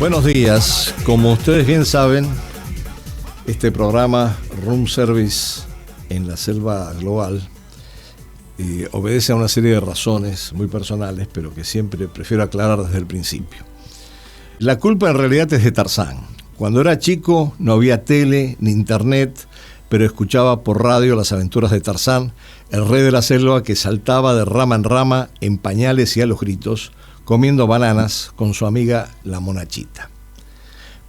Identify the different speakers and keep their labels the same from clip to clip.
Speaker 1: Buenos días. Como ustedes bien saben, este programa Room Service en la Selva Global obedece a una serie de razones muy personales, pero que siempre prefiero aclarar desde el principio. La culpa en realidad es de Tarzán. Cuando era chico no había tele ni internet, pero escuchaba por radio las aventuras de Tarzán, el rey de la selva que saltaba de rama en rama en pañales y a los gritos, comiendo bananas con su amiga la monachita.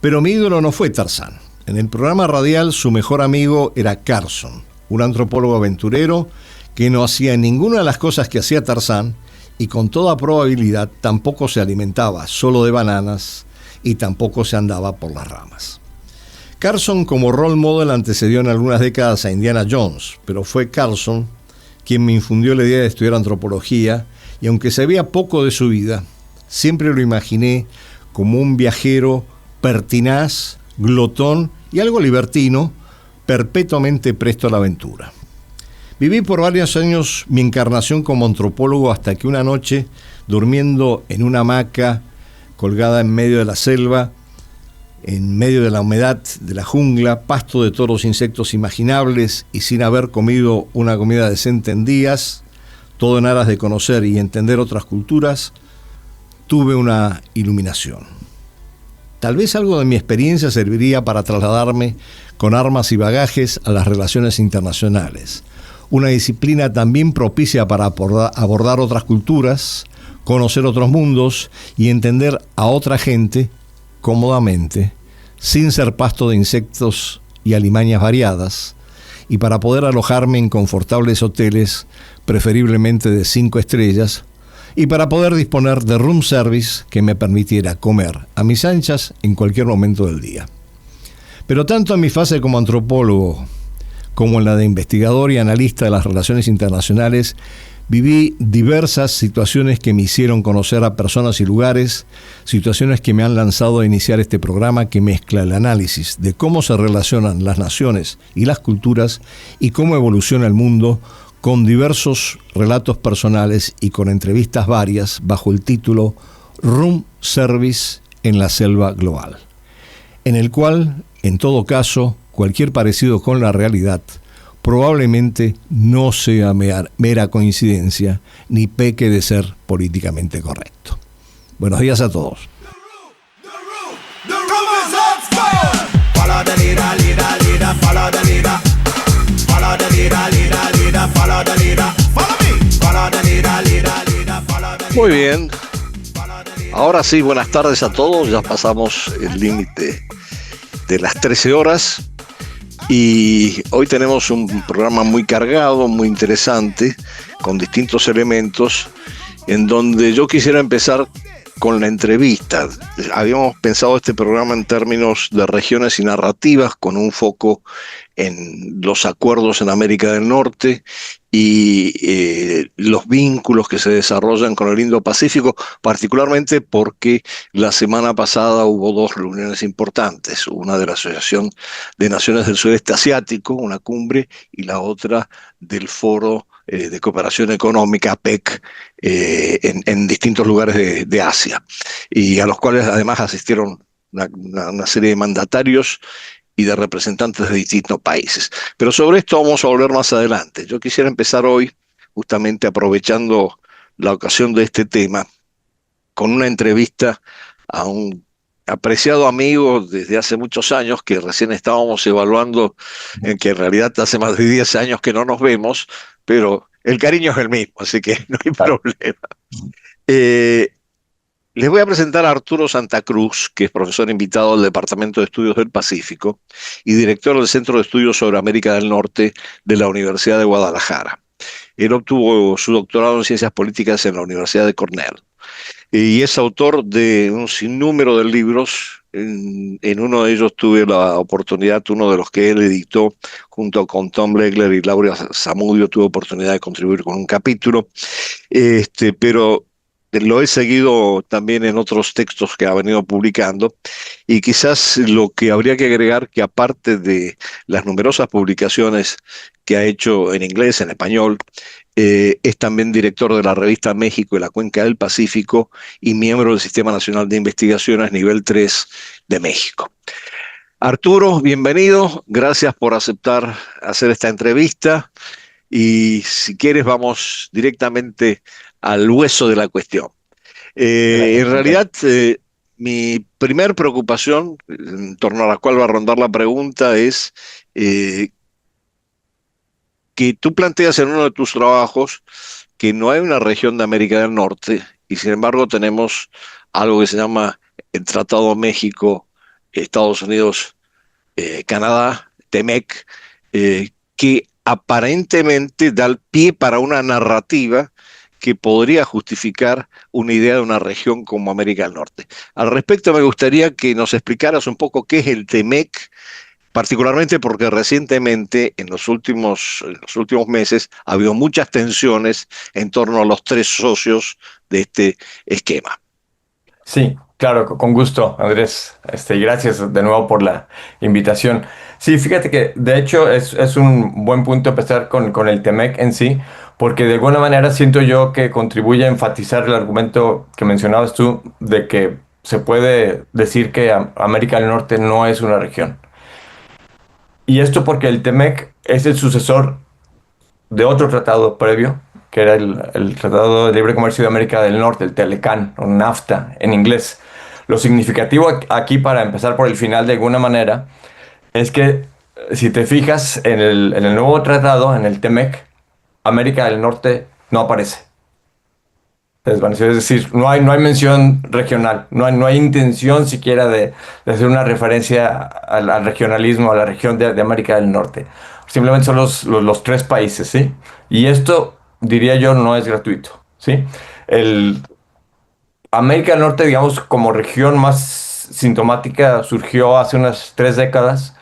Speaker 1: Pero mi ídolo no fue Tarzán. En el programa radial su mejor amigo era Carson, un antropólogo aventurero que no hacía ninguna de las cosas que hacía Tarzán y con toda probabilidad tampoco se alimentaba solo de bananas y tampoco se andaba por las ramas. Carson como role model antecedió en algunas décadas a Indiana Jones, pero fue Carson quien me infundió la idea de estudiar antropología, y aunque sabía poco de su vida, siempre lo imaginé como un viajero pertinaz, glotón y algo libertino, perpetuamente presto a la aventura. Viví por varios años mi encarnación como antropólogo hasta que una noche, durmiendo en una hamaca colgada en medio de la selva, en medio de la humedad de la jungla, pasto de todos los insectos imaginables y sin haber comido una comida decente en días, todo en aras de conocer y entender otras culturas, tuve una iluminación. Tal vez algo de mi experiencia serviría para trasladarme con armas y bagajes a las relaciones internacionales, una disciplina también propicia para abordar otras culturas, conocer otros mundos y entender a otra gente cómodamente, sin ser pasto de insectos y alimañas variadas, y para poder alojarme en confortables hoteles, preferiblemente de 5 estrellas, y para poder disponer de room service que me permitiera comer a mis anchas en cualquier momento del día. Pero tanto en mi fase como antropólogo, como en la de investigador y analista de las relaciones internacionales, viví diversas situaciones que me hicieron conocer a personas y lugares, situaciones que me han lanzado a iniciar este programa que mezcla el análisis de cómo se relacionan las naciones y las culturas y cómo evoluciona el mundo, con diversos relatos personales y con entrevistas varias bajo el título Room Service en la Selva Global, en el cual, en todo caso, cualquier parecido con la realidad probablemente no sea mera coincidencia ni peque de ser políticamente correcto. Buenos días a todos. Muy bien. Ahora sí, buenas tardes a todos. Ya pasamos el límite de las 13 horas. Y hoy tenemos un programa muy cargado, muy interesante, con distintos elementos, en donde yo quisiera empezar con la entrevista. Habíamos pensado este programa en términos de regiones y narrativas, con un foco en los acuerdos en América del Norte y los vínculos que se desarrollan con el Indo-Pacífico, particularmente porque la semana pasada hubo 2 reuniones importantes, una de la Asociación de Naciones del Sudeste Asiático, una cumbre, y la otra del Foro de Cooperación Económica, APEC, en distintos lugares de Asia, y a los cuales además asistieron una serie de mandatarios y de representantes de distintos países. Pero sobre esto vamos a volver más adelante. Yo quisiera empezar hoy, justamente aprovechando la ocasión de este tema, con una entrevista a un apreciado amigo desde hace muchos años, que recién estábamos evaluando, en que en realidad hace más de 10 años que no nos vemos, pero el cariño es el mismo, así que no hay problema. Les voy a presentar a Arturo Santa Cruz, que es profesor invitado del Departamento de Estudios del Pacífico y director del Centro de Estudios sobre América del Norte de la Universidad de Guadalajara. Él obtuvo su doctorado en Ciencias Políticas en la Universidad de Cornell y es autor de un sinnúmero de libros. En uno de ellos tuve la oportunidad, uno de los que él editó junto con Tom Legler y Laura Zamudio, tuve oportunidad de contribuir con un capítulo, pero lo he seguido también en otros textos que ha venido publicando, y quizás lo que habría que agregar, que aparte de las numerosas publicaciones que ha hecho en inglés, en español, es también director de la revista México y la Cuenca del Pacífico y miembro del Sistema Nacional de Investigaciones Nivel 3 de México. Arturo, bienvenido, gracias por aceptar hacer esta entrevista, y si quieres vamos directamente al hueso de la cuestión.
Speaker 2: Gracias,
Speaker 1: En
Speaker 2: Andrés.
Speaker 1: realidad, mi primer preocupación, en torno a la cual va a rondar la pregunta, es eh, que tú planteas en uno de tus trabajos que no hay una región de América del Norte, y sin embargo tenemos algo que se llama el Tratado México, Estados Unidos, Canadá, TEMEC, que aparentemente da el pie para una narrativa que podría justificar una idea de una región como América del Norte. Al respecto, me gustaría que nos explicaras un poco qué es el TEMEC, particularmente porque recientemente, en los últimos meses, ha habido muchas tensiones en torno a los tres socios de este esquema.
Speaker 2: Sí, claro, con gusto, Andrés. Gracias de nuevo por la invitación. Sí, fíjate que de hecho es un buen punto empezar con el Temec en sí, porque de alguna manera siento yo que contribuye a enfatizar el argumento que mencionabas tú de que se puede decir que América del Norte no es una región. Y esto porque el Temec es el sucesor de otro tratado previo, que era el Tratado de Libre Comercio de América del Norte, el TELECAN, o NAFTA en inglés. Lo significativo aquí, para empezar por el final de alguna manera, es que si te fijas en el nuevo tratado, en el TEMEC, América del Norte no aparece. Se desvaneció, es decir, no hay mención regional, no hay intención siquiera de hacer una referencia al regionalismo, a la región de América del Norte. Simplemente son los tres países, ¿sí? Y esto, diría yo, no es gratuito, ¿sí? El América del Norte, digamos, como región más sintomática, surgió hace unas 3 décadas,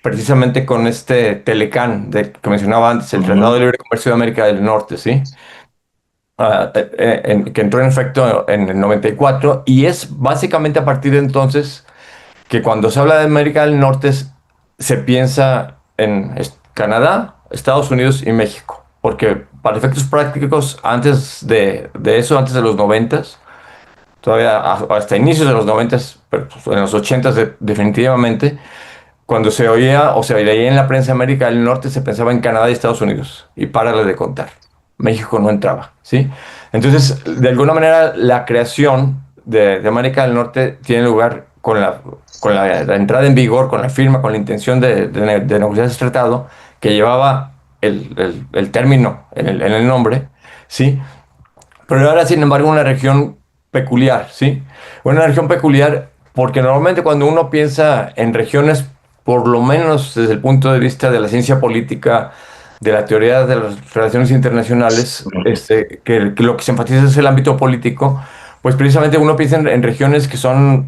Speaker 2: precisamente con este Telecán que mencionaba antes, el Tratado
Speaker 1: Ujú.
Speaker 2: de Libre Comercio de América del Norte, ¿sí? Que entró en efecto en el 94, y es básicamente a partir de entonces que cuando se habla de América del Norte se piensa en Canadá, Estados Unidos y México, porque para efectos prácticos antes de eso, antes de los 90, todavía hasta inicios de los 90, pero pues, en los 80 definitivamente, cuando se oía o se leía en la prensa de América del Norte, se pensaba en Canadá y Estados Unidos. Y párale de contar. México no entraba, ¿sí? Entonces, de alguna manera, la creación de América del Norte tiene lugar con la entrada en vigor, con la firma, con la intención de negociar ese tratado, que llevaba el término en el nombre, ¿sí? Pero ahora, sin embargo, una región peculiar, ¿sí? Una región peculiar porque normalmente cuando uno piensa en regiones, por lo menos desde el punto de vista de la ciencia política, de la teoría de las relaciones internacionales, que lo que se enfatiza es el ámbito político, pues precisamente uno piensa en regiones que son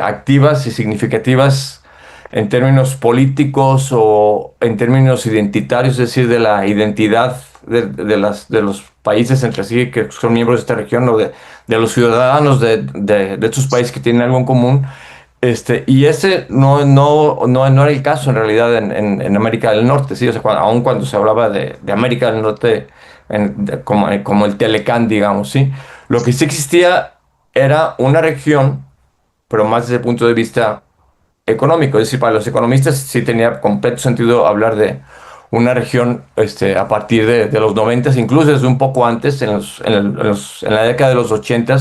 Speaker 2: activas y significativas en términos políticos o en términos identitarios, es decir, de la identidad de los países entre sí que son miembros de esta región, o de los ciudadanos de estos países que tienen algo en común. Y ese no era el caso en realidad en América del Norte, ¿sí? O sea, aun cuando se hablaba de América del Norte como el Telecán, digamos, ¿sí? Lo que sí existía era una región, pero más desde el punto de vista económico. Es decir, para los economistas sí tenía completo sentido hablar de una región a partir de los 90, incluso desde un poco antes, en la década de los 80,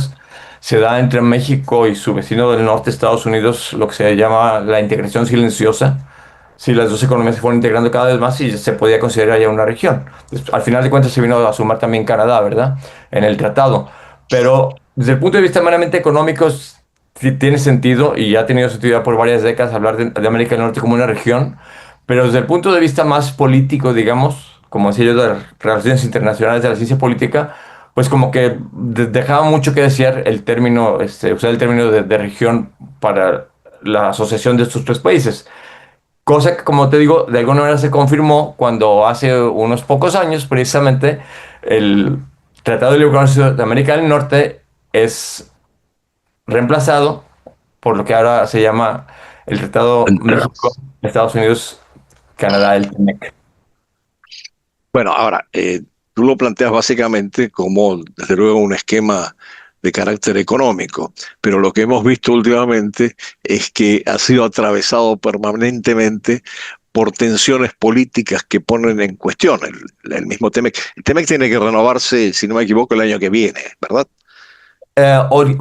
Speaker 2: se da entre México y su vecino del norte, Estados Unidos, lo que se llama la integración silenciosa. Sí, las dos economías se fueron integrando cada vez más y se podía considerar ya una región. Al final de cuentas se vino a sumar también Canadá, ¿verdad? En el tratado. Pero desde el punto de vista meramente económico, sí tiene sentido, y ha tenido sentido ya por varias décadas hablar de América del Norte como una región. Pero desde el punto de vista más político, digamos, como decía yo, de las relaciones internacionales, de la ciencia política, pues como que dejaba mucho que desear el término, usar el término de región para la asociación de estos tres países. Cosa que, como te digo, de alguna manera se confirmó cuando hace unos pocos años, precisamente, el Tratado de Libre Comercio de América del Norte es reemplazado por lo que ahora se llama el Tratado México, Estados Unidos, Canadá, el TEMEC.
Speaker 3: Bueno, ahora, tú lo planteas básicamente como, desde luego, un esquema de carácter económico, pero lo que hemos visto últimamente es que ha sido atravesado permanentemente por tensiones políticas que ponen en cuestión el mismo TEMEC. El TEMEC tiene que renovarse, si no me equivoco, el año que viene, ¿verdad?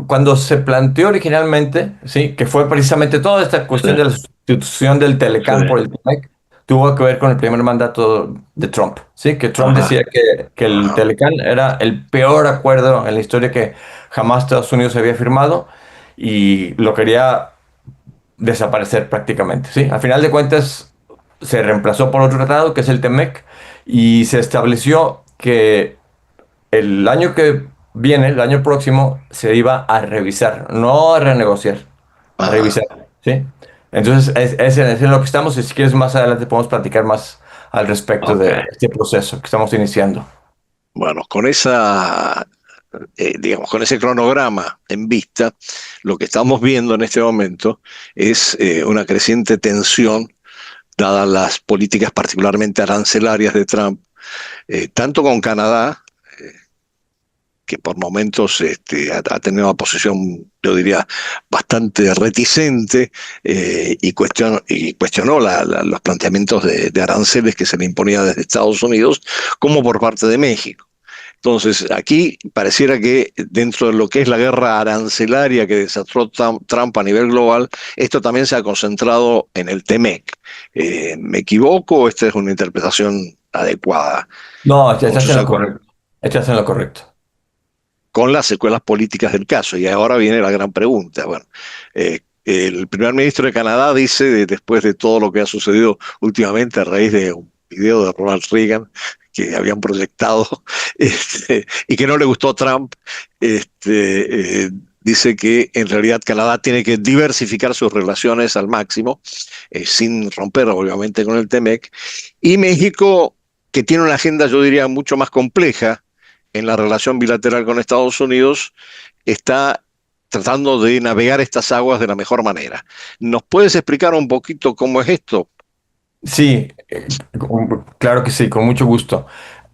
Speaker 2: Cuando se planteó originalmente, sí, que fue precisamente toda esta
Speaker 3: Sí,
Speaker 2: cuestión de la sustitución del
Speaker 3: sí.
Speaker 2: Telecán por el TEMEC, tuvo que ver con el primer mandato de Trump, sí, que Trump
Speaker 3: Ajá,
Speaker 2: decía que el
Speaker 3: ajá.
Speaker 2: Telecán era el peor acuerdo en la historia que jamás Estados Unidos había firmado y lo quería desaparecer prácticamente, sí. Al final de cuentas se reemplazó por otro tratado que es el TEMEC y se estableció que el año que viene, el año próximo, se iba a revisar, no a renegociar, a
Speaker 3: Ah,
Speaker 2: revisar, ¿sí? Entonces, es en lo que estamos y si quieres más adelante podemos platicar más al respecto
Speaker 3: ok.
Speaker 2: de este proceso que estamos iniciando.
Speaker 3: Bueno, con esa, digamos, con ese cronograma en vista, lo que estamos viendo en este momento es una creciente tensión, dadas las políticas particularmente arancelarias de Trump, tanto con Canadá, que por momentos ha tenido una posición, yo diría, bastante reticente, y cuestionó los planteamientos de aranceles que se le imponía desde Estados Unidos, como por parte de México. Entonces, aquí pareciera que dentro de lo que es la guerra arancelaria que desató Trump a nivel global, esto también se ha concentrado en el TEMEC. ¿Me equivoco o esta es una interpretación adecuada?
Speaker 2: No,
Speaker 3: Muchos
Speaker 2: estás en
Speaker 3: se
Speaker 2: lo
Speaker 3: ha
Speaker 2: correcto. Estás en lo correcto.
Speaker 3: con las secuelas políticas del caso. Y ahora viene la gran pregunta. Bueno, el primer ministro de Canadá dice, después de todo lo que ha sucedido últimamente a raíz de un video de Ronald Reagan que habían proyectado, y que no le gustó a Trump, dice que en realidad Canadá tiene que diversificar sus relaciones al máximo, sin romper obviamente con el TEMEC, y México, que tiene una agenda, yo diría, mucho más compleja en la relación bilateral con Estados Unidos, está tratando de navegar estas aguas de la mejor manera. ¿Nos puedes explicar un poquito cómo es esto?
Speaker 2: Sí, claro que sí, con mucho gusto.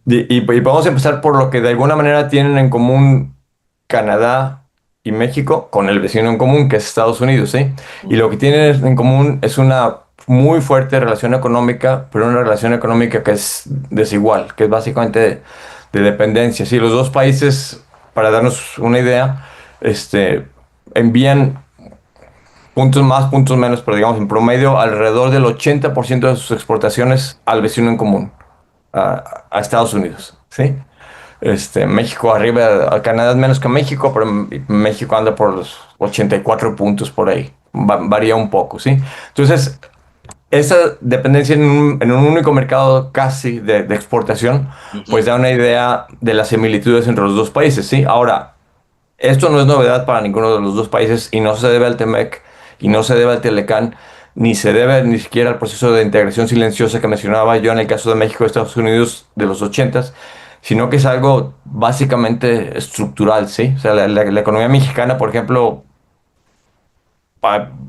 Speaker 2: Y vamos a empezar por lo que de alguna manera tienen en común Canadá y México con el vecino en común, que es Estados Unidos, ¿sí? Y lo que tienen en común es una muy fuerte relación económica, pero una relación económica que es desigual, que es básicamente de dependencia. Sí, los dos países, para darnos una idea, envían puntos más, puntos menos, pero digamos en promedio alrededor del 80% de sus exportaciones al vecino en común, a Estados Unidos, ¿sí? México arriba, a Canadá es menos que México, pero México anda por los 84 puntos por ahí. Varía un poco, ¿sí? Entonces, esa dependencia en un único mercado casi de exportación, pues
Speaker 3: Ujú.
Speaker 2: da una idea de las similitudes entre los dos países, ¿sí? Ahora, esto no es novedad para ninguno de los dos países y no se debe al TEMEC y no se debe al Telecán, ni se debe ni siquiera al proceso de integración silenciosa que mencionaba yo en el caso de México y Estados Unidos de los 80s, sino que es algo básicamente estructural, ¿sí? O sea, la economía mexicana, por ejemplo,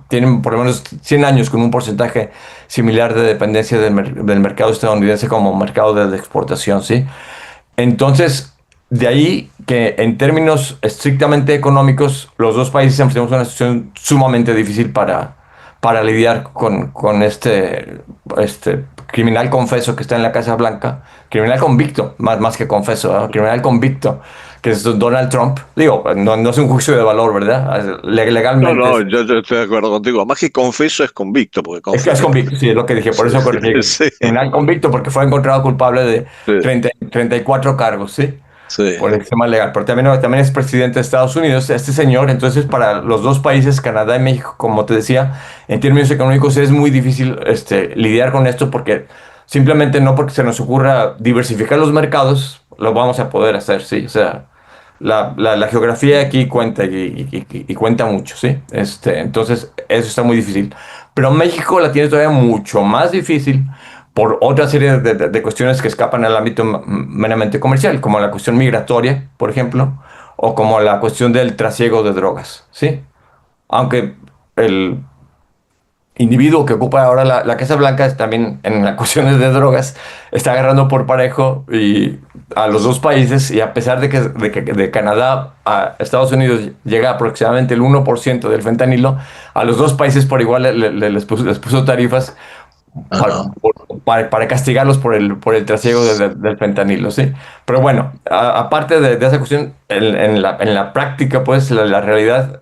Speaker 2: tienen por lo menos 100 años con un porcentaje similar de dependencia del mercado estadounidense como mercado de exportación, ¿sí? Entonces, de ahí que en términos estrictamente económicos, los dos países enfrentamos una situación sumamente difícil para lidiar con este criminal confeso que está en la Casa Blanca, criminal convicto, más que confeso, ¿no? Criminal convicto, que es Donald Trump. Digo, no es un juicio de valor, ¿verdad?
Speaker 3: No,
Speaker 2: Legalmente
Speaker 3: no, yo estoy de acuerdo contigo. Más que confeso es convicto, porque
Speaker 2: es que es convicto, sí, es lo que dije, por
Speaker 3: sí,
Speaker 2: eso corregí.
Speaker 3: sí,
Speaker 2: Criminal convicto porque fue encontrado culpable de
Speaker 3: sí,
Speaker 2: 34 cargos, ¿sí?
Speaker 3: sí.
Speaker 2: Por el sistema legal, pero también es presidente de Estados Unidos, este señor, entonces para los dos países, Canadá y México, como te decía, en términos económicos es muy difícil lidiar con esto porque simplemente no porque se nos ocurra diversificar los mercados, lo vamos a poder hacer, sí, o sea, la geografía aquí cuenta y cuenta mucho, sí, entonces eso está muy difícil, pero México la tiene todavía mucho más difícil por otra serie de cuestiones que escapan al ámbito meramente comercial, como la cuestión migratoria, por ejemplo, o como la cuestión del trasiego de drogas, ¿sí? Aunque el individuo que ocupa ahora la Casa Blanca también en las cuestiones de drogas está agarrando por parejo y a los dos países, y a pesar de Canadá a Estados Unidos llega aproximadamente el 1% del fentanilo, a los dos países por igual les puso tarifas para,
Speaker 3: Ajá.
Speaker 2: para castigarlos por el trasiego del fentanilo, ¿sí? Pero bueno, aparte de esa cuestión, en la práctica, pues la realidad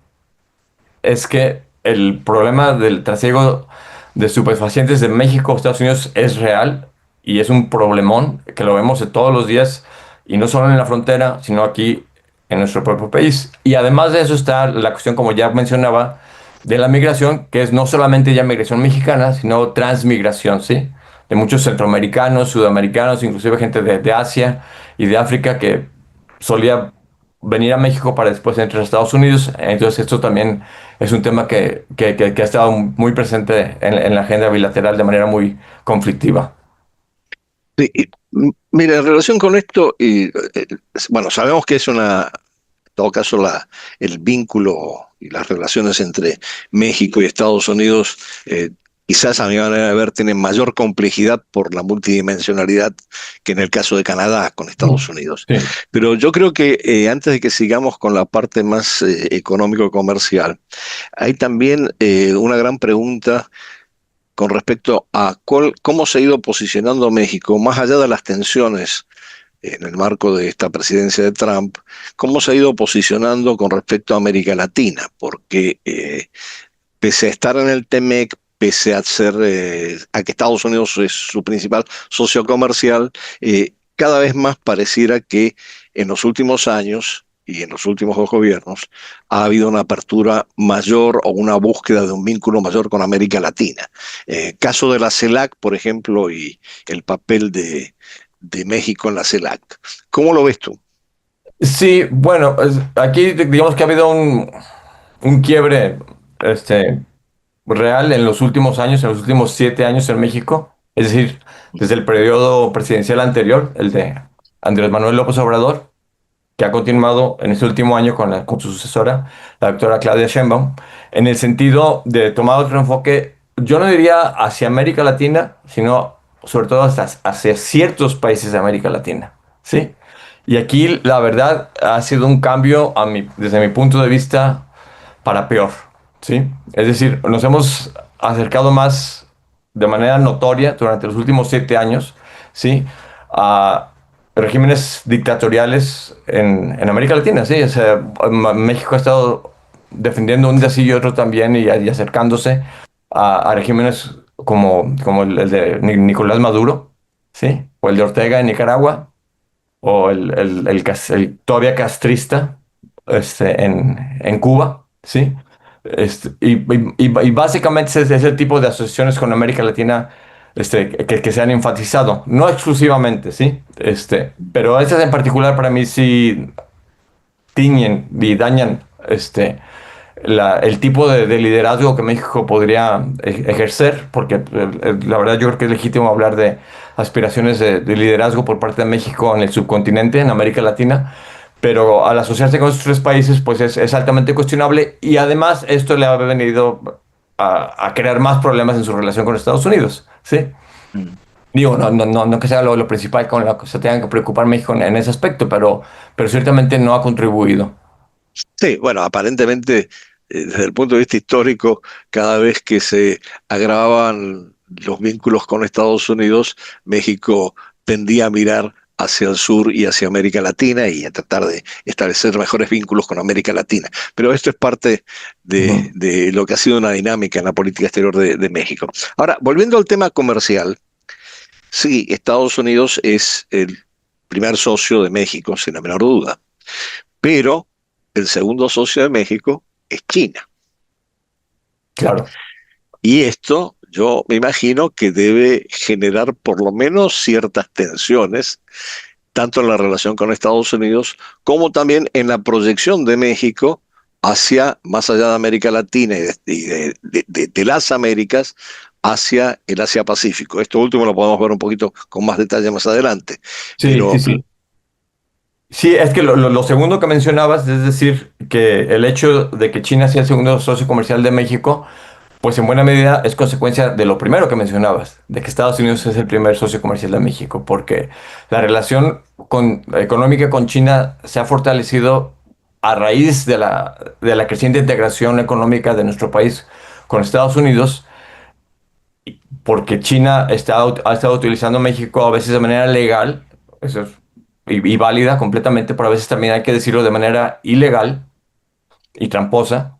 Speaker 2: es que el problema del trasiego de estupefacientes de México a Estados Unidos es real y es un problemón que lo vemos de todos los días, y no solo en la frontera, sino aquí en nuestro propio país. Y además de eso está la cuestión, como ya mencionaba, de la migración, que es no solamente ya migración mexicana, sino transmigración, ¿sí? De muchos centroamericanos, sudamericanos, inclusive gente de Asia y de África que solía venir a México para después entrar a Estados Unidos. Entonces esto también es un tema que ha estado muy presente en la agenda bilateral de manera muy conflictiva.
Speaker 3: Sí, mira, en relación con esto, bueno, sabemos que es en todo caso, el vínculo y las relaciones entre México y Estados Unidos, quizás a mi manera de ver, tienen mayor complejidad por la multidimensionalidad que en el caso de Canadá con Estados Unidos.
Speaker 2: Sí.
Speaker 3: Pero yo creo que antes de que sigamos con la parte más económico-comercial, hay también una gran pregunta con respecto a cómo se ha ido posicionando México, más allá de las tensiones en el marco de esta presidencia de Trump, cómo se ha ido posicionando con respecto a América Latina, porque pese a estar en el TEMEC, pese a a que Estados Unidos es su principal socio comercial, cada vez más pareciera que en los últimos años y en los últimos dos gobiernos ha habido una apertura mayor o una búsqueda de un vínculo mayor con América Latina. Caso de la CELAC, por ejemplo, y el papel de México en la CELAC. ¿Cómo lo ves tú?
Speaker 2: Sí, bueno, aquí digamos que ha habido un quiebre este, real en los últimos años, en los últimos 7 años en México. Es decir, desde el periodo presidencial anterior, el de Andrés Manuel López Obrador, que ha continuado en este último año con su sucesora, la doctora Claudia Sheinbaum, en el sentido de tomar otro enfoque, yo no diría hacia América Latina, sino sobre todo hacia ciertos países de América Latina, ¿sí? Y aquí la verdad ha sido un cambio desde mi punto de vista para peor, ¿sí? Es decir, nos hemos acercado más de manera notoria durante los últimos 7 años, ¿sí? A regímenes dictatoriales en América Latina, ¿sí? O sea, México ha estado defendiendo un día sí y otro también, y acercándose a regímenes como el de Nicolás Maduro, ¿sí? O el de Ortega en Nicaragua, o el todavía castrista en Cuba, ¿sí? Y básicamente es el tipo de asociaciones con América Latina que se han enfatizado, no exclusivamente, ¿sí? Pero esas en particular para mí sí tiñen y dañan el tipo de liderazgo que México podría ejercer, porque la verdad yo creo que es legítimo hablar de aspiraciones de liderazgo por parte de México en el subcontinente, en América Latina, pero al asociarse con estos tres países, pues es altamente cuestionable, y además esto le ha venido a crear más problemas en su relación con Estados Unidos, ¿sí?
Speaker 3: Mm.
Speaker 2: Digo, no que sea lo principal con lo que se tenga que preocupar México en ese aspecto, pero ciertamente no ha contribuido.
Speaker 3: Sí, bueno, aparentemente, desde el punto de vista histórico, cada vez que se agravaban los vínculos con Estados Unidos, México tendía a mirar hacia el sur y hacia América Latina y a tratar de establecer mejores vínculos con América Latina. Pero esto es parte
Speaker 2: Ujú.
Speaker 3: de lo que ha sido una dinámica en la política exterior de México. Ahora, volviendo al tema comercial, sí, Estados Unidos es el primer socio de México, sin la menor duda, pero el segundo socio de México es China.
Speaker 2: Claro.
Speaker 3: Y esto yo me imagino que debe generar por lo menos ciertas tensiones, tanto en la relación con Estados Unidos como también en la proyección de México hacia, más allá de América Latina y de las Américas, hacia el Asia-Pacífico. Esto último lo podemos ver un poquito con más detalle más adelante.
Speaker 2: Sí, sí,
Speaker 3: Pero
Speaker 2: sí. Sí, es que lo segundo que mencionabas, es decir, que el hecho de que China sea el segundo socio comercial de México, pues en buena medida es consecuencia de lo primero que mencionabas, de que Estados Unidos es el primer socio comercial de México, porque la relación económica con China se ha fortalecido a raíz de la creciente integración económica de nuestro país con Estados Unidos, porque China ha estado utilizando México a veces de manera legal, eso es, y válida completamente, pero a veces también hay que decirlo de manera ilegal y tramposa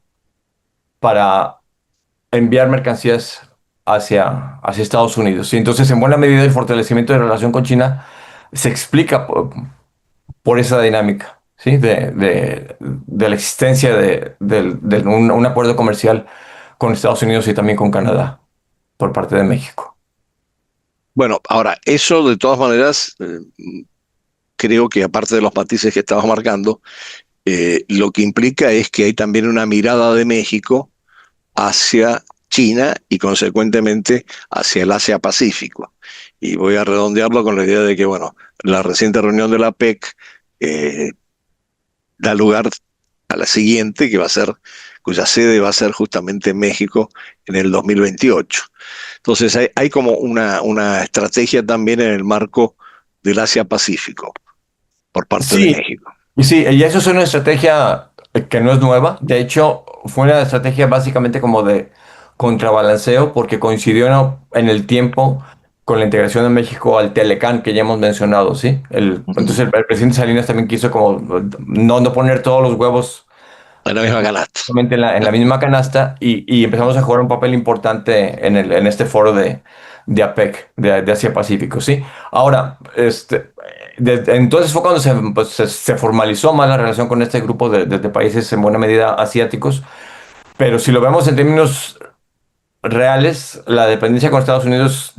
Speaker 2: para enviar mercancías hacia Estados Unidos. Y entonces, en buena medida, el fortalecimiento de la relación con China se explica por esa dinámica, ¿sí? De la existencia de un acuerdo comercial con Estados Unidos y también con Canadá por parte de México.
Speaker 3: Bueno, ahora, eso de todas maneras, creo que aparte de los matices que estabas marcando, lo que implica es que hay también una mirada de México hacia China y consecuentemente hacia el Asia-Pacífico. Y voy a redondearlo con la idea de que, bueno, la reciente reunión de la PEC eh, da lugar a la siguiente, que va a ser, cuya sede va a ser justamente en México en el 2028. Entonces hay como una estrategia también en el marco del Asia-Pacífico por parte de
Speaker 2: Sí,
Speaker 3: México.
Speaker 2: y sí, y eso es una estrategia que no es nueva. De hecho, fue una estrategia básicamente como de contrabalanceo porque coincidió en el tiempo con la integración de México al Telecán que ya hemos mencionado, ¿sí?
Speaker 3: Ujú.
Speaker 2: Entonces el presidente Salinas también quiso como no poner todos los huevos
Speaker 3: En la misma canasta.
Speaker 2: justamente en la misma canasta y empezamos a jugar un papel importante en este foro de APEC, de Asia Pacífico, ¿sí? Ahora, entonces fue cuando pues, se formalizó más la relación con este grupo de países en buena medida asiáticos, pero si lo vemos en términos reales, la dependencia con Estados Unidos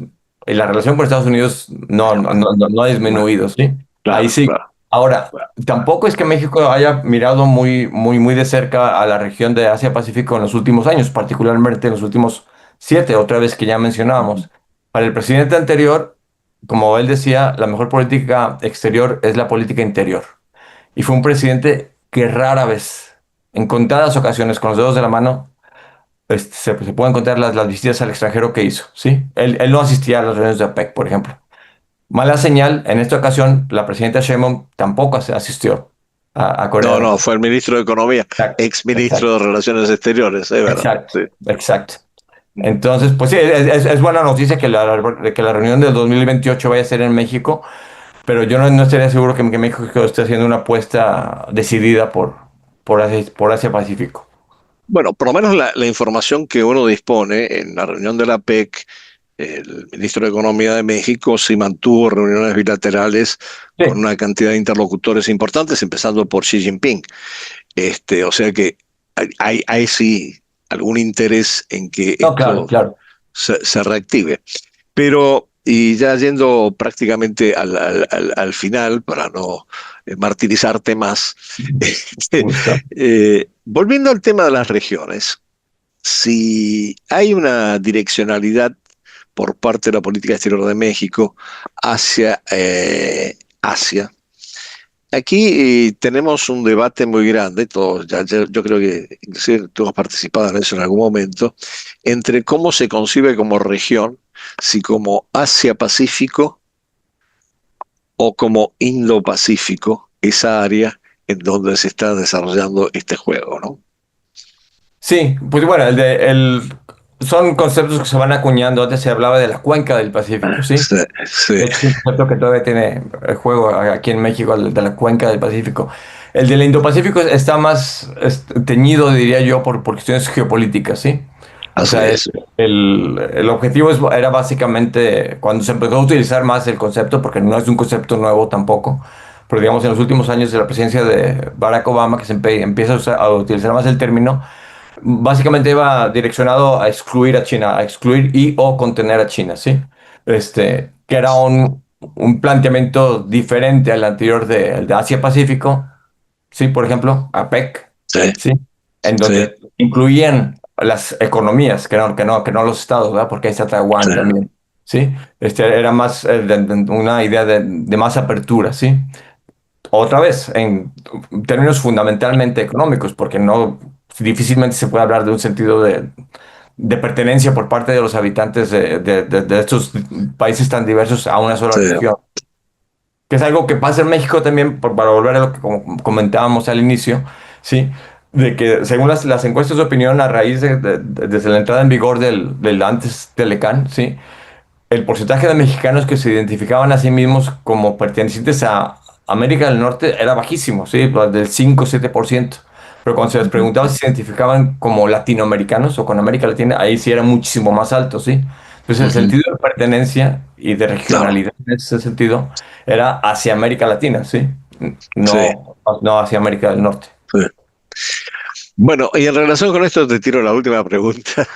Speaker 2: y la relación con Estados Unidos
Speaker 3: Bueno,
Speaker 2: no ha
Speaker 3: bueno,
Speaker 2: disminuido, ¿sí? Ahí
Speaker 3: claro,
Speaker 2: sí.
Speaker 3: claro.
Speaker 2: Ahora,
Speaker 3: Bueno,
Speaker 2: tampoco es que México haya mirado muy de cerca a la región de Asia-Pacífico en los últimos años, particularmente en los últimos 7, otra vez que ya mencionábamos. Para el presidente anterior, como él decía, la mejor política exterior es la política interior. Y fue un presidente que rara vez, en contadas ocasiones, con los dedos de la mano, se pueden contar las visitas al extranjero que hizo, ¿sí? Él no asistía a las reuniones de APEC, por ejemplo. Mala señal, en esta ocasión, la presidenta Sheinbaum tampoco asistió a Corea
Speaker 3: no,
Speaker 2: del
Speaker 3: no,
Speaker 2: Norte.
Speaker 3: fue el ministro de Economía,
Speaker 2: Exacto,
Speaker 3: ex ministro
Speaker 2: exacto,
Speaker 3: de Relaciones Exteriores, es verdad.
Speaker 2: exacto,
Speaker 3: Sí.
Speaker 2: exacto. Entonces, pues sí, es buena noticia que la reunión del 2028 vaya a ser en México, pero yo no estaría seguro que México esté haciendo una apuesta decidida por Asia Pacífico.
Speaker 3: Bueno, por lo menos la información que uno dispone en la reunión de la PEC, el ministro de Economía de México sí mantuvo reuniones bilaterales con
Speaker 2: Sí,
Speaker 3: una cantidad de interlocutores importantes, empezando por Xi Jinping. O sea que hay sí algún interés en que
Speaker 2: no, claro,
Speaker 3: esto
Speaker 2: claro.
Speaker 3: se reactive. Pero, y ya yendo prácticamente al final, para no martirizarte más, este,
Speaker 2: Gusto.
Speaker 3: volviendo al tema de las regiones, si hay una direccionalidad por parte de la política exterior de México hacia Asia, aquí tenemos un debate muy grande, todos, yo creo que inclusive tú has participado en eso en algún momento, entre cómo se concibe como región, si como Asia-Pacífico o como Indo-Pacífico, esa área en donde se está desarrollando este juego, ¿no?
Speaker 2: Sí, pues bueno, son conceptos que se van acuñando. Antes se hablaba de la cuenca del Pacífico, ¿sí?
Speaker 3: Sí, sí,
Speaker 2: De hecho, es un concepto que todavía tiene el juego aquí en México, el de la cuenca del Pacífico. El del Indo-Pacífico está más teñido, diría yo, por cuestiones geopolíticas, ¿sí? O
Speaker 3: así
Speaker 2: sea,
Speaker 3: es.
Speaker 2: el objetivo era básicamente, cuando se empezó a utilizar más el concepto, porque no es un concepto nuevo tampoco, pero digamos en los últimos años de la presidencia de Barack Obama, que empieza a utilizar más el término, básicamente iba direccionado a excluir a China, a excluir y o contener a China, ¿sí? Que era un planteamiento diferente al anterior el de Asia-Pacífico, ¿sí? Por ejemplo, APEC,
Speaker 3: Sí,
Speaker 2: ¿sí? En
Speaker 3: sí,
Speaker 2: donde incluían las economías, que no los estados, ¿verdad? Porque ahí está
Speaker 3: sí.
Speaker 2: Taiwán también, ¿sí? Era más una idea de más apertura, ¿sí? otra vez, en términos fundamentalmente económicos, porque difícilmente se puede hablar de un sentido de pertenencia por parte de los habitantes de estos países tan diversos a una sola región. Que es algo que pasa en México también, para volver a lo que comentábamos al inicio, ¿sí? De que según las encuestas de opinión, a raíz desde la entrada en vigor del antes Telecán, ¿sí? El porcentaje de mexicanos que se identificaban a sí mismos como pertenecientes a América del Norte era bajísimo, ¿sí? Del 5-7%. Pero cuando se les preguntaba si se identificaban como latinoamericanos o con América Latina, ahí sí era muchísimo más alto, ¿sí? Entonces el sentido de pertenencia y de regionalidad en ese sentido era hacia América Latina, ¿sí? No hacia América del Norte.
Speaker 3: Sí. Bueno, y en relación con esto te tiro la última pregunta.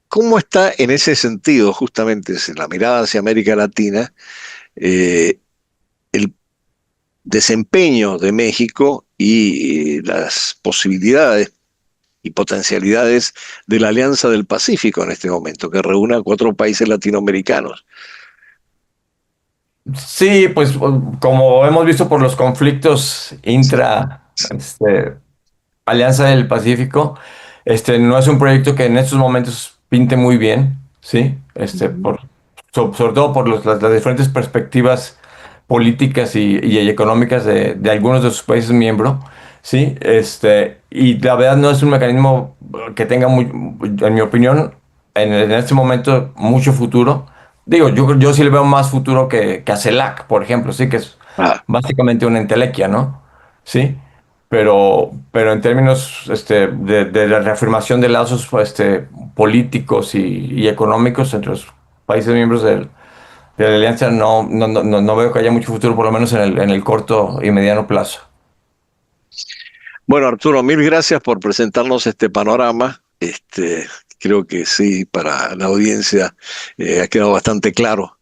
Speaker 3: ¿Cómo está en ese sentido, justamente, la mirada hacia América Latina, el desempeño de México y las posibilidades y potencialidades de la Alianza del Pacífico en este momento, que reúne a 4 países latinoamericanos?
Speaker 2: Sí, pues como hemos visto por los conflictos Alianza del Pacífico, no es un proyecto que en estos momentos pinte muy bien, ¿sí? Sobre todo por las diferentes perspectivas políticas y económicas de algunos de sus países miembros, ¿sí? Y la verdad no es un mecanismo que tenga, en mi opinión, en este momento, mucho futuro. Digo, yo sí le veo más futuro que a CELAC, por ejemplo, sí, que es básicamente una entelequia, ¿no? Sí, pero en términos de la reafirmación de lazos políticos y económicos entre los países miembros de la alianza, no veo que haya mucho futuro, por lo menos en el corto y mediano plazo.
Speaker 3: Bueno, Arturo, mil gracias por presentarnos este panorama. Creo que sí, para la audiencia ha quedado bastante claro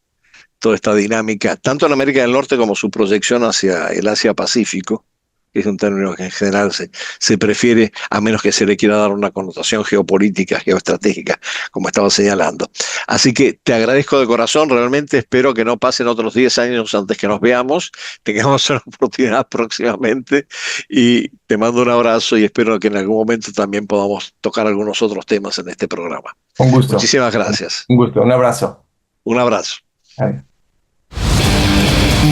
Speaker 3: toda esta dinámica, tanto en América del Norte como su proyección hacia el Asia-Pacífico, que es un término que en general se prefiere, a menos que se le quiera dar una connotación geopolítica, geoestratégica, como estaba señalando. Así que te agradezco de corazón, realmente espero que no pasen otros 10 años antes que nos veamos, tengamos una oportunidad próximamente, y te mando un abrazo y espero que en algún momento también podamos tocar algunos otros temas en este programa.
Speaker 2: Un gusto.
Speaker 3: Muchísimas gracias.
Speaker 2: Un gusto, un abrazo.
Speaker 3: Un abrazo.
Speaker 2: Ay.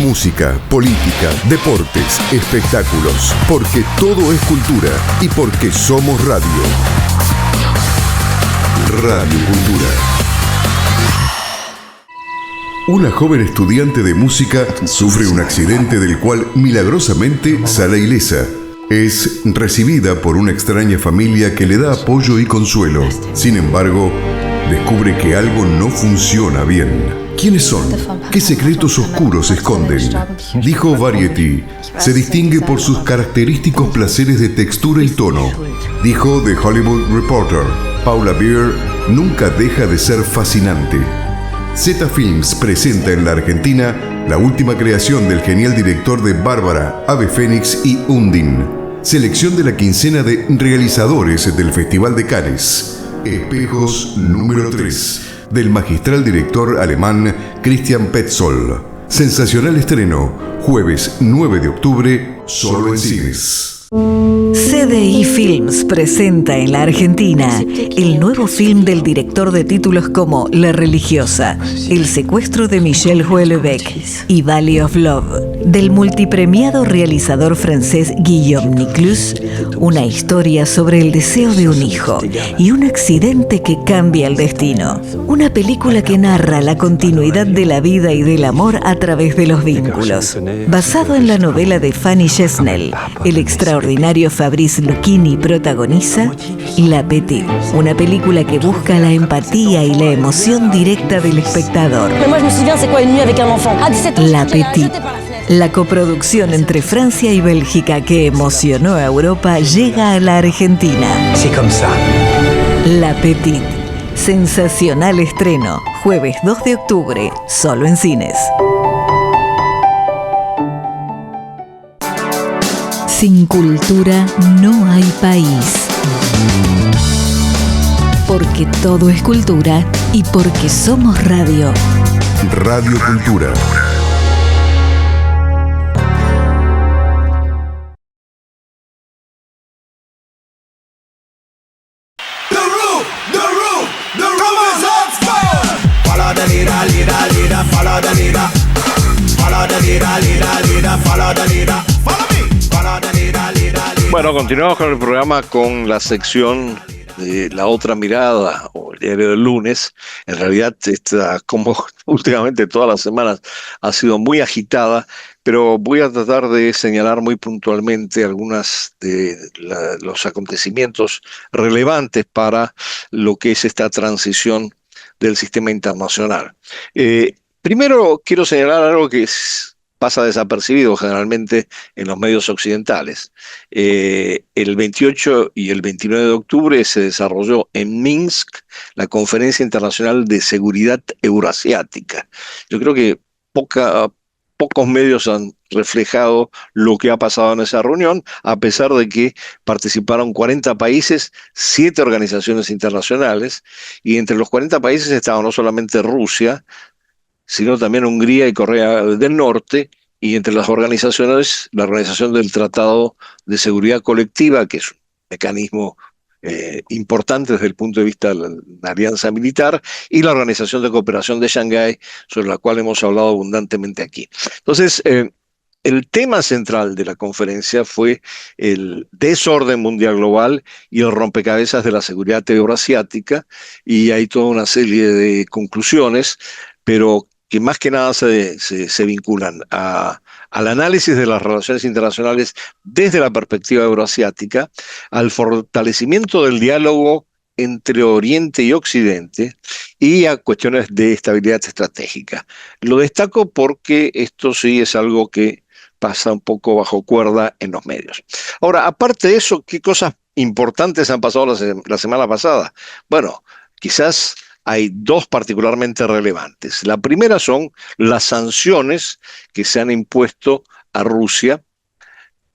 Speaker 4: Música, política, deportes, espectáculos, porque todo es cultura y porque somos radio. Radio Cultura. Una joven estudiante de música sufre un accidente del cual milagrosamente sale ilesa. Es recibida por una extraña familia que le da apoyo y consuelo. Sin embargo, descubre que algo no funciona bien. ¿Quiénes son? ¿Qué secretos oscuros esconden? Dijo Variety, se distingue por sus característicos placeres de textura y tono. Dijo The Hollywood Reporter, Paula Beer nunca deja de ser fascinante. Zeta Films presenta en la Argentina la última creación del genial director de Bárbara, Ave Fénix y Undine. Selección de la quincena de realizadores del Festival de Cannes. Espejos número 3. Del magistral director alemán Christian Petzold. Sensacional estreno, jueves 9 de octubre, solo en cines.
Speaker 5: CDI Films presenta en la Argentina el nuevo film del director de títulos como La Religiosa, El secuestro de Michel Houellebecq y Valley of Love, del multipremiado realizador francés Guillaume Niclus, una historia sobre el deseo de un hijo y un accidente que cambia el destino. Una película que narra la continuidad de la vida y del amor a través de los vínculos. Basado en la novela de Fanny Chesnel, el extraordinario Fabrice Lucchini protagoniza La Petite, una película que busca la empatía y la emoción directa del espectador. La Petite, la coproducción entre Francia y Bélgica que emocionó a Europa, llega a la Argentina. La Petite, sensacional estreno, jueves 2 de octubre, solo en cines. Sin cultura no hay país. Porque todo es cultura y porque somos radio.
Speaker 4: Radio Cultura.
Speaker 3: Bueno, continuamos con el programa con la sección de La Otra Mirada, o el diario del lunes. En realidad, como últimamente todas las semanas, ha sido muy agitada, pero voy a tratar de señalar muy puntualmente algunas de los acontecimientos relevantes para lo que es esta transición del sistema internacional. Primero, quiero señalar algo que pasa desapercibido generalmente en los medios occidentales. El 28 y el 29 de octubre se desarrolló en Minsk la Conferencia Internacional de Seguridad Euroasiática. Yo creo que pocos medios han reflejado lo que ha pasado en esa reunión, a pesar de que participaron 40 países, 7 organizaciones internacionales, y entre los 40 países estaban no solamente Rusia, sino también Hungría y Corea del Norte, y entre las organizaciones, la Organización del Tratado de Seguridad Colectiva, que es un mecanismo importante desde el punto de vista de la alianza militar, y la Organización de Cooperación de Shanghái, sobre la cual hemos hablado abundantemente aquí. Entonces, el tema central de la conferencia fue el desorden mundial global y el rompecabezas de la seguridad euroasiática, y hay toda una serie de conclusiones, pero que más que nada se vinculan al análisis de las relaciones internacionales desde la perspectiva euroasiática, al fortalecimiento del diálogo entre Oriente y Occidente y a cuestiones de estabilidad estratégica. Lo destaco porque esto sí es algo que pasa un poco bajo cuerda en los medios. Ahora, aparte de eso, ¿qué cosas importantes han pasado la semana pasada? Bueno, quizás hay dos particularmente relevantes. La primera son las sanciones que se han impuesto a Rusia.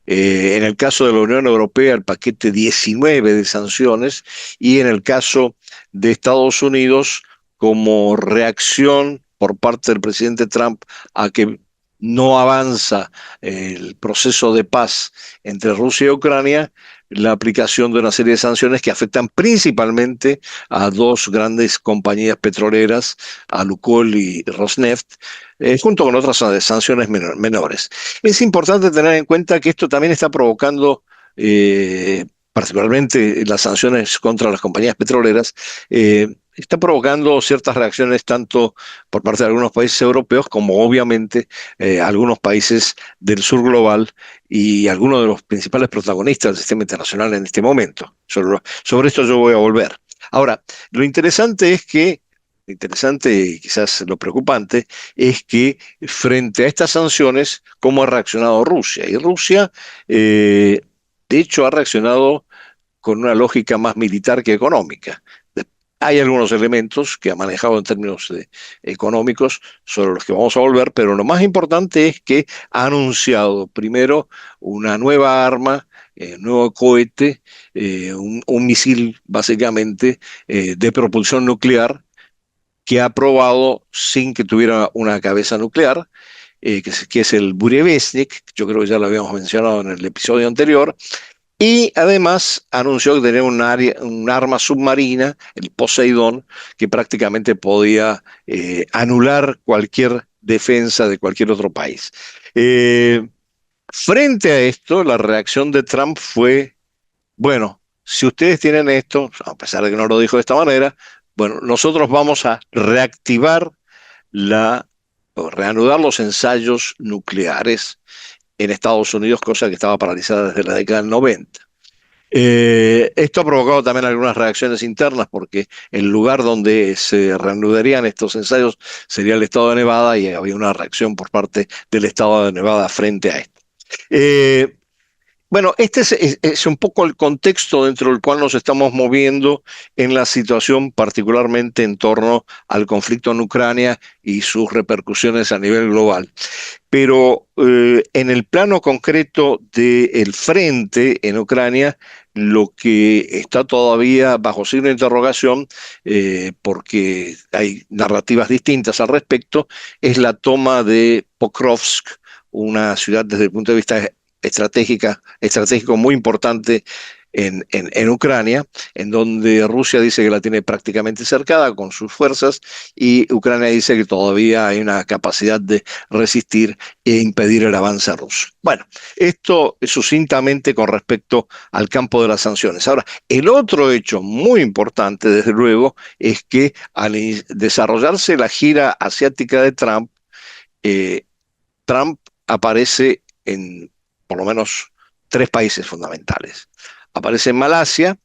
Speaker 3: En el caso de la Unión Europea, el paquete 19 de sanciones, y en el caso de Estados Unidos, como reacción por parte del presidente Trump a que no avanza el proceso de paz entre Rusia y Ucrania, la aplicación de una serie de sanciones que afectan principalmente a dos grandes compañías petroleras, a Lukoil y Rosneft, junto con otras sanciones menores. Es importante tener en cuenta que esto también está provocando, particularmente las sanciones contra las compañías petroleras, está provocando ciertas reacciones tanto por parte de algunos países europeos como obviamente algunos países del sur global y algunos de los principales protagonistas del sistema internacional en este momento. Sobre esto yo voy a volver. Ahora, lo interesante y quizás lo preocupante, es que frente a estas sanciones, ¿cómo ha reaccionado Rusia? Y Rusia, de hecho, ha reaccionado con una lógica más militar que económica. Hay algunos elementos que ha manejado en términos económicos sobre los que vamos a volver, pero lo más importante es que ha anunciado primero una nueva arma, nuevo cohete, un misil básicamente de propulsión nuclear que ha probado sin que tuviera una cabeza nuclear, que es el Burevestnik. Yo creo que ya lo habíamos mencionado en el episodio anterior. Y además anunció que tenía un arma submarina, el Poseidón, que prácticamente podía anular cualquier defensa de cualquier otro país. Frente a esto, la reacción de Trump fue, bueno, si ustedes tienen esto, a pesar de que no lo dijo de esta manera, bueno, nosotros vamos a reactivar o reanudar los ensayos nucleares en Estados Unidos, cosa que estaba paralizada desde la década del 90. Esto ha provocado también algunas reacciones internas, porque el lugar donde se reanudarían estos ensayos sería el estado de Nevada, y había una reacción por parte del estado de Nevada frente a esto. Bueno, este es un poco el contexto dentro del cual nos estamos moviendo en la situación, particularmente en torno al conflicto en Ucrania y sus repercusiones a nivel global. Pero en el plano concreto del frente en Ucrania, lo que está todavía bajo signo de interrogación, porque hay narrativas distintas al respecto, es la toma de Pokrovsk, una ciudad desde el punto de vista estratégico muy importante en Ucrania, en donde Rusia dice que la tiene prácticamente cercada con sus fuerzas y Ucrania dice que todavía hay una capacidad de resistir e impedir el avance ruso. Bueno, esto sucintamente con respecto al campo de las sanciones. Ahora, el otro hecho muy importante, desde luego, es que al desarrollarse la gira asiática de Trump, Trump aparece en por lo menos 3 países fundamentales. Aparece en Malasia,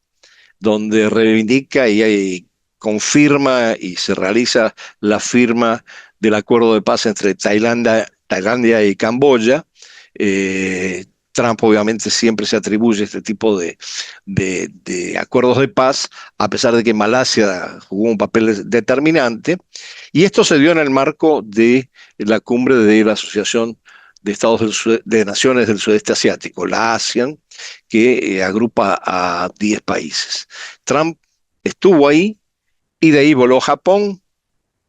Speaker 3: donde reivindica y confirma y se realiza la firma del acuerdo de paz entre Tailandia y Camboya. Trump obviamente siempre se atribuye este tipo de acuerdos de paz, a pesar de que Malasia jugó un papel determinante. Y esto se dio en el marco de la cumbre de la Asociación de de Naciones del Sudeste Asiático, la ASEAN, que agrupa a 10 países. Trump estuvo ahí y de ahí voló a Japón,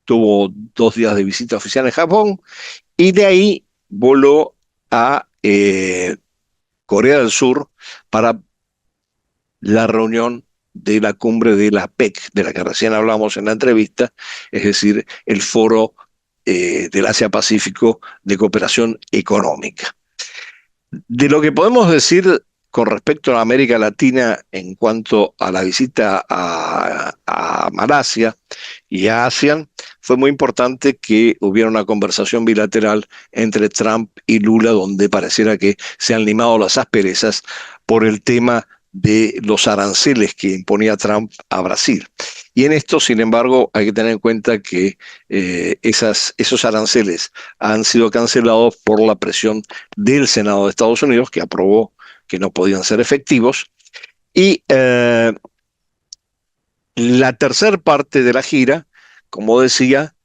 Speaker 3: tuvo 2 días de visita oficial en Japón y de ahí voló a Corea del Sur para la reunión de la cumbre de la PEC, de la que recién hablamos en la entrevista, es decir, el foro del Asia-Pacífico de cooperación económica. De lo que podemos decir con respecto a América Latina en cuanto a la visita a Malasia y a ASEAN, fue muy importante que hubiera una conversación bilateral entre Trump y Lula, donde pareciera que se han limado las asperezas por el tema de los aranceles que imponía Trump a Brasil. Y en esto, sin embargo, hay que tener en cuenta que esos aranceles han sido cancelados por la presión del Senado de Estados Unidos, que aprobó que no podían ser efectivos. Y la tercera parte de la gira, como decía,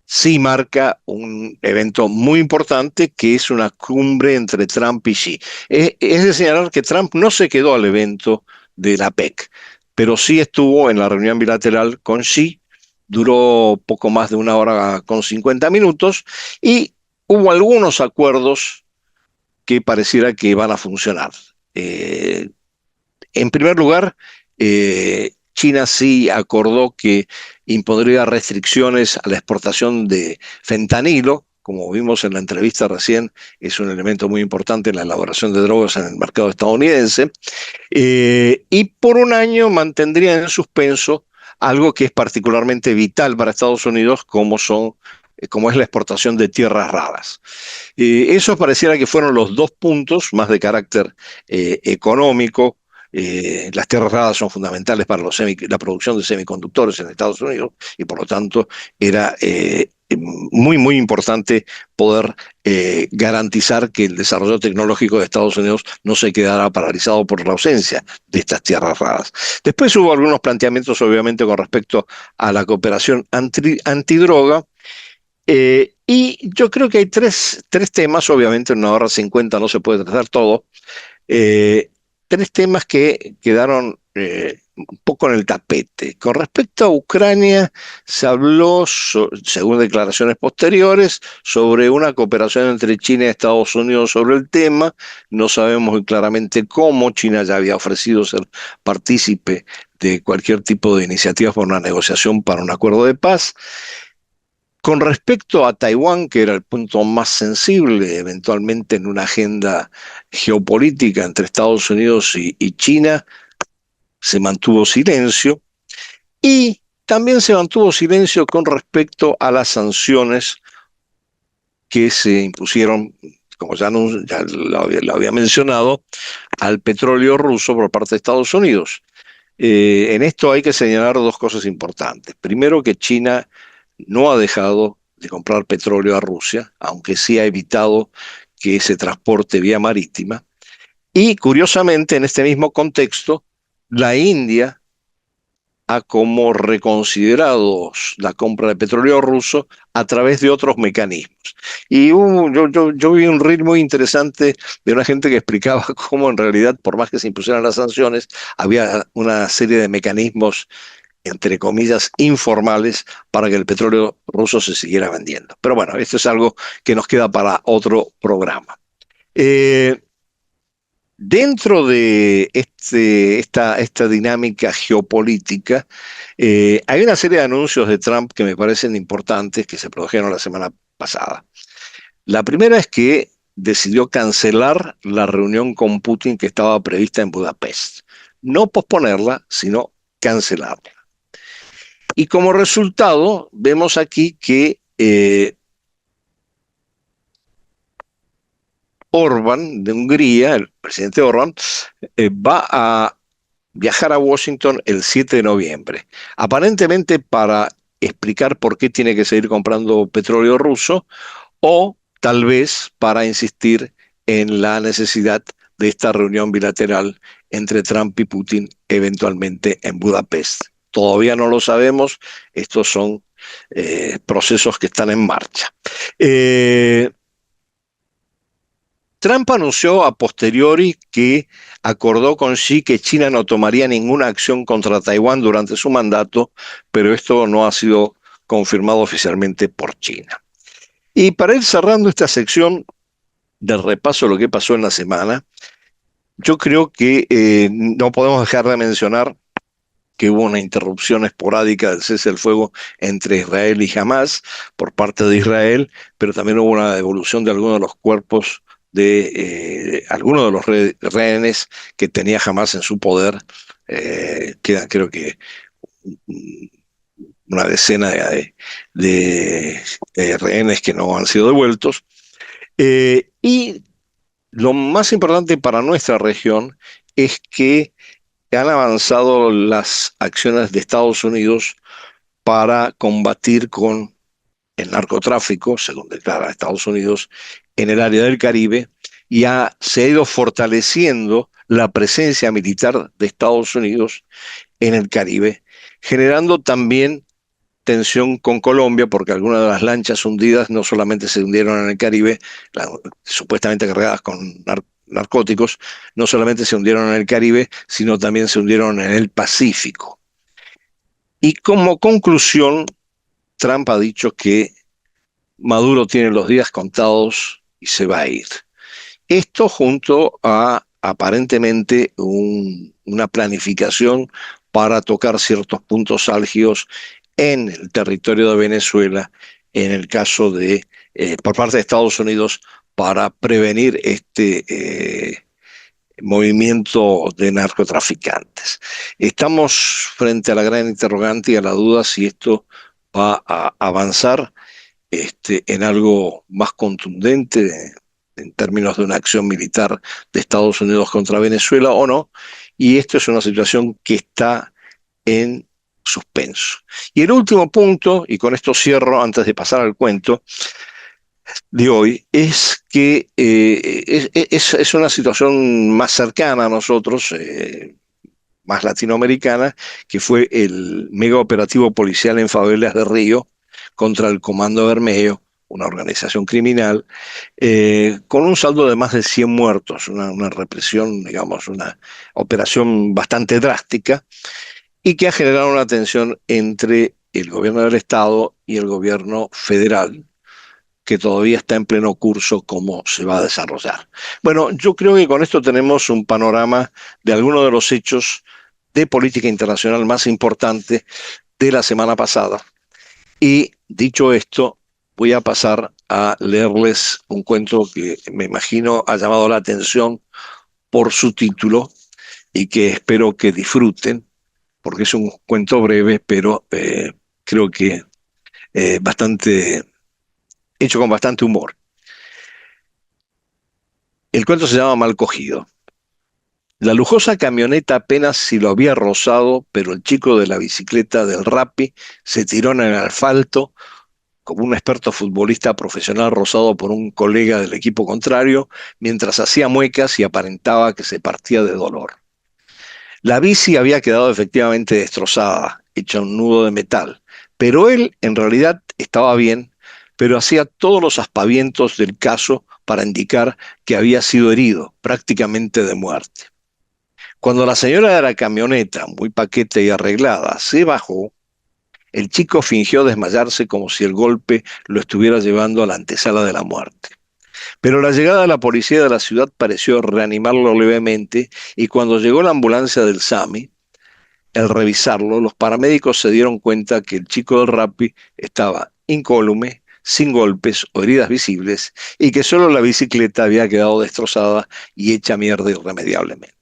Speaker 3: sí marca un evento muy importante, que es una cumbre entre Trump y Xi. Es de señalar que Trump no se quedó al evento de la PEC, pero sí estuvo en la reunión bilateral con Xi, duró poco más de 1 hora con 50 minutos, y hubo algunos acuerdos que pareciera que van a funcionar. En primer lugar, China sí acordó que impondría restricciones a la exportación de fentanilo. Como vimos en la entrevista recién, es un elemento muy importante en la elaboración de drogas en el mercado estadounidense. Y por un año mantendría en suspenso algo que es particularmente vital para Estados Unidos, como es la exportación de tierras raras. Eso pareciera que fueron los 2 puntos más de carácter económico. Las tierras raras son fundamentales para la producción de semiconductores en Estados Unidos y por lo tanto era muy, muy importante poder garantizar que el desarrollo tecnológico de Estados Unidos no se quedara paralizado por la ausencia de estas tierras raras. Después hubo algunos planteamientos, obviamente, con respecto a la cooperación antidroga. Y yo creo que hay tres temas, obviamente en 1 hora 50 no se puede tratar todo, 3 temas que quedaron un poco en el tapete. Con respecto a Ucrania, se habló, según declaraciones posteriores, sobre una cooperación entre China y Estados Unidos sobre el tema. No sabemos muy claramente cómo. China ya había ofrecido ser partícipe de cualquier tipo de iniciativa por una negociación para un acuerdo de paz. Con respecto a Taiwán, que era el punto más sensible eventualmente en una agenda geopolítica entre Estados Unidos y China, se mantuvo silencio. Y también se mantuvo silencio con respecto a las sanciones que se impusieron, como ya lo había mencionado, al petróleo ruso por parte de Estados Unidos. En esto hay que señalar 2 cosas importantes. Primero, que China no ha dejado de comprar petróleo a Rusia, aunque sí ha evitado que se transporte vía marítima. Y curiosamente, en este mismo contexto, la India ha como reconsiderado la compra de petróleo ruso a través de otros mecanismos. Y yo vi un ritmo muy interesante de una gente que explicaba cómo en realidad, por más que se impusieran las sanciones, había una serie de mecanismos, entre comillas, informales para que el petróleo ruso se siguiera vendiendo. Pero bueno, esto es algo que nos queda para otro programa. Dentro de esta dinámica geopolítica, hay una serie de anuncios de Trump que me parecen importantes que se produjeron la semana pasada. La primera es que decidió cancelar la reunión con Putin que estaba prevista en Budapest. No posponerla, sino cancelarla. Y como resultado, vemos aquí que Orbán de Hungría, el presidente Orbán, va a viajar a Washington el 7 de noviembre, aparentemente para explicar por qué tiene que seguir comprando petróleo ruso o tal vez para insistir en la necesidad de esta reunión bilateral entre Trump y Putin eventualmente en Budapest. Todavía no lo sabemos, estos son procesos que están en marcha. Trump anunció a posteriori que acordó con Xi que China no tomaría ninguna acción contra Taiwán durante su mandato, pero esto no ha sido confirmado oficialmente por China. Y para ir cerrando esta sección del repaso de lo que pasó en la semana, yo creo que no podemos dejar de mencionar que hubo una interrupción esporádica del cese del fuego entre Israel y Hamás por parte de Israel, pero también hubo una devolución de algunos de los cuerpos de algunos de los rehenes que tenía Hamás en su poder. Quedan creo que una decena de rehenes que no han sido devueltos. Y lo más importante para nuestra región es que han avanzado las acciones de Estados Unidos para combatir con el narcotráfico, según declara Estados Unidos, en el área del Caribe, y se ha ido fortaleciendo la presencia militar de Estados Unidos en el Caribe, generando también tensión con Colombia, porque algunas de las lanchas hundidas no solamente se hundieron en el Caribe, supuestamente cargadas con narcóticos, no solamente se hundieron en el Caribe, sino también se hundieron en el Pacífico. Y como conclusión, Trump ha dicho que Maduro tiene los días contados y se va a ir. Esto junto a aparentemente una planificación para tocar ciertos puntos álgidos en el territorio de Venezuela, en el caso de, por parte de Estados Unidos, para prevenir este movimiento de narcotraficantes. Estamos frente a la gran interrogante y a la duda si esto va a avanzar en algo más contundente en términos de una acción militar de Estados Unidos contra Venezuela o no, y esto es una situación que está en suspenso. Y el último punto, y con esto cierro antes de pasar al cuento de hoy, es que es una situación más cercana a nosotros, más latinoamericana, que fue el mega operativo policial en favelas de Río contra el Comando Bermejo, una organización criminal, con un saldo de más de 100 muertos, una represión, digamos, una operación bastante drástica, y que ha generado una tensión entre el gobierno del Estado y el gobierno federal, que todavía está en pleno curso cómo se va a desarrollar. Bueno, yo creo que con esto tenemos un panorama de algunos de los hechos de política internacional más importantes de la semana pasada. Y dicho esto, voy a pasar a leerles un cuento que me imagino ha llamado la atención por su título y que espero que disfruten, porque es un cuento breve, pero creo que hecho con bastante humor. El cuento se llama Mal cogido. La lujosa camioneta apenas si lo había rozado, pero el chico de la bicicleta del Rappi se tiró en el asfalto como un experto futbolista profesional rozado por un colega del equipo contrario, mientras hacía muecas y aparentaba que se partía de dolor. La bici había quedado efectivamente destrozada, hecha un nudo de metal, pero él en realidad estaba bien, pero hacía todos los aspavientos del caso para indicar que había sido herido, prácticamente de muerte. Cuando la señora de la camioneta, muy paqueta y arreglada, se bajó, el chico fingió desmayarse como si el golpe lo estuviera llevando a la antesala de la muerte. Pero la llegada de la policía de la ciudad pareció reanimarlo levemente y cuando llegó la ambulancia del SAMI, al revisarlo, los paramédicos se dieron cuenta que el chico del Rappi estaba incólume, sin golpes o heridas visibles y que solo la bicicleta había quedado destrozada y hecha mierda irremediablemente.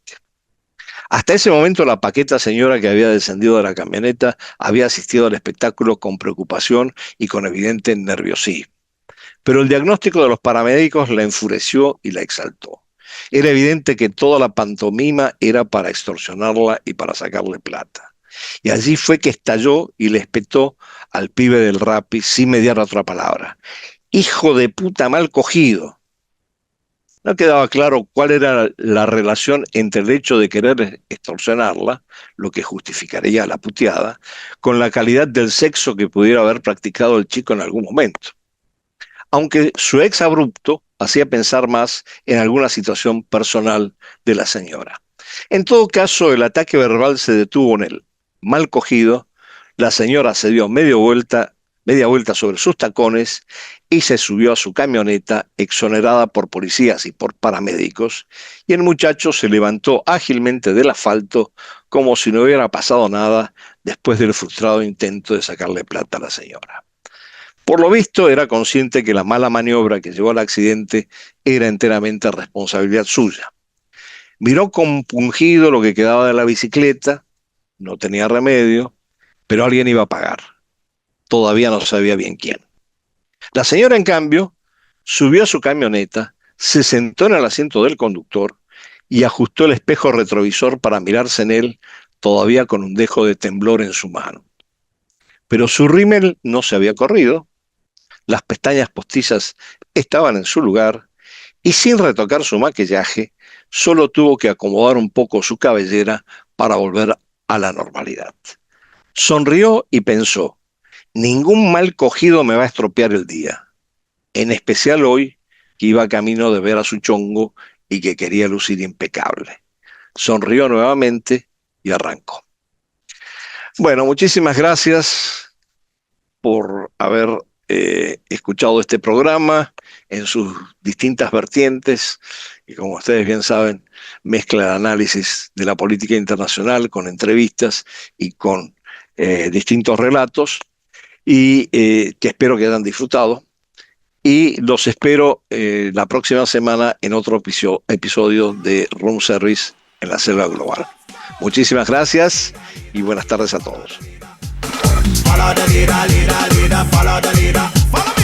Speaker 3: Hasta ese momento la paqueta señora que había descendido de la camioneta había asistido al espectáculo con preocupación y con evidente nerviosismo. Pero el diagnóstico de los paramédicos la enfureció y la exaltó. Era evidente que toda la pantomima era para extorsionarla y para sacarle plata. Y allí fue que estalló y le espetó al pibe del Rappi sin mediar otra palabra. ¡Hijo de puta mal cogido! No quedaba claro cuál era la relación entre el hecho de querer extorsionarla, lo que justificaría la puteada, con la calidad del sexo que pudiera haber practicado el chico en algún momento. Aunque su ex abrupto hacía pensar más en alguna situación personal de la señora. En todo caso, el ataque verbal se detuvo en él. Mal cogido, la señora se dio media vuelta sobre sus tacones y se subió a su camioneta exonerada por policías y por paramédicos, y el muchacho se levantó ágilmente del asfalto como si no hubiera pasado nada después del frustrado intento de sacarle plata a la señora. Por lo visto, era consciente que la mala maniobra que llevó al accidente era enteramente responsabilidad suya. Miró compungido lo que quedaba de la bicicleta, no tenía remedio, pero alguien iba a pagar. Todavía no sabía bien quién. La señora, en cambio, subió a su camioneta, se sentó en el asiento del conductor y ajustó el espejo retrovisor para mirarse en él, todavía con un dejo de temblor en su mano. Pero su rímel no se había corrido, las pestañas postizas estaban en su lugar y sin retocar su maquillaje, solo tuvo que acomodar un poco su cabellera para volver a la normalidad. Sonrió y pensó: ningún mal cogido me va a estropear el día, en especial hoy que iba camino de ver a su chongo y que quería lucir impecable. Sonrió nuevamente y arrancó. Bueno, muchísimas gracias por haber escuchado este programa en sus distintas vertientes, y como ustedes bien saben, mezcla de análisis de la política internacional con entrevistas y con distintos relatos, y que espero que hayan disfrutado. Y los espero la próxima semana en otro episodio de Room Service en la Selva Global. Muchísimas gracias y buenas tardes a todos.
Speaker 6: Follow the leader, leader, leader, follow the leader. Follow me.